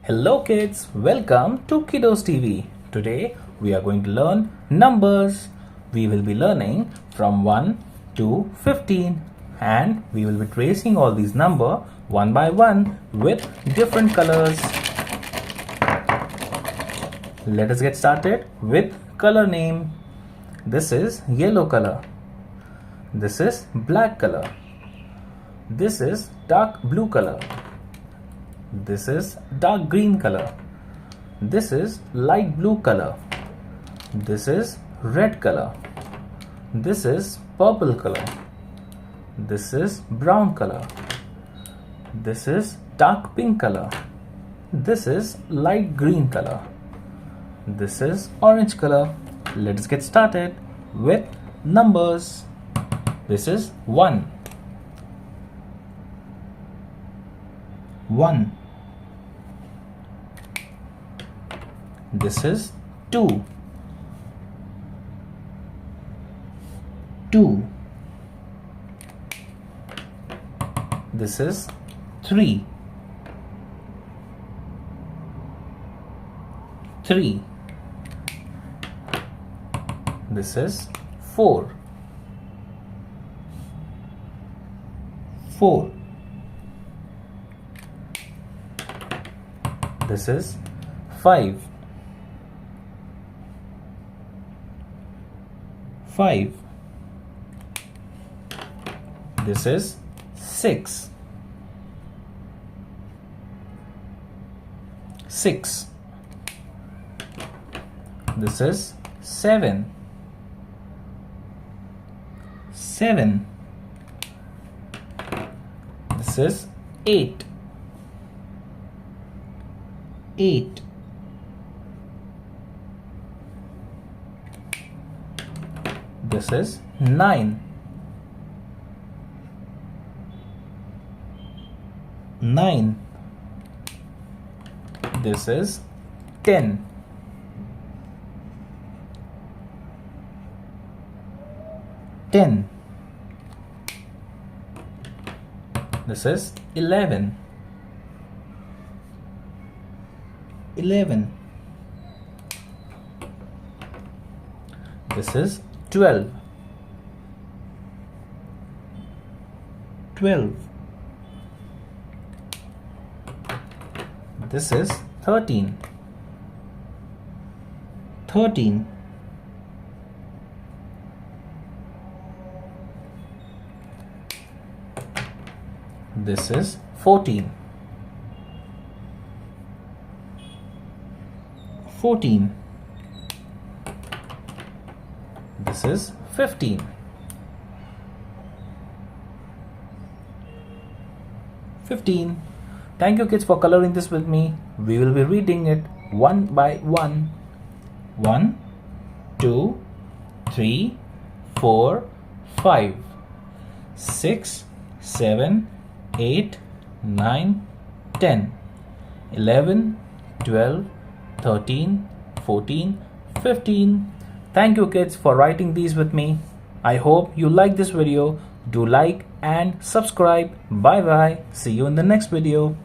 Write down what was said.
Hello kids, welcome to KiddosTV. Today we are going to learn numbers. We will be learning from 1 to 15 and we will be tracing all these numbers one by one with different colors. Let us get started with color name. This is yellow color. This is black color. This is dark blue color. This is dark green color. This is light blue color. This is red color. This is purple color. This is brown color. This is dark pink color. This is light green color. This is orange color. Let's get started with numbers. This is 1. 1. This is 2. 2. This is 3. 3. This is 4. 4. This is 5. 5. This is 6. 6. This is 7. 7. This is 8. 8. This is 9. 9. This is 10. 10. This is 11. 11. This is 12. 12. This is 13. 13. This is 14. 14. This is 15. 15. Thank you kids for coloring this with me. We will be reading it one by one. 1, 2, 3, 4, 5, 6, 7, 8, 9, 10, 11, 12, 13, 14, 15. Thank you kids for writing these with me. I hope you like this video. Do like and subscribe. Bye bye. See you in the next video.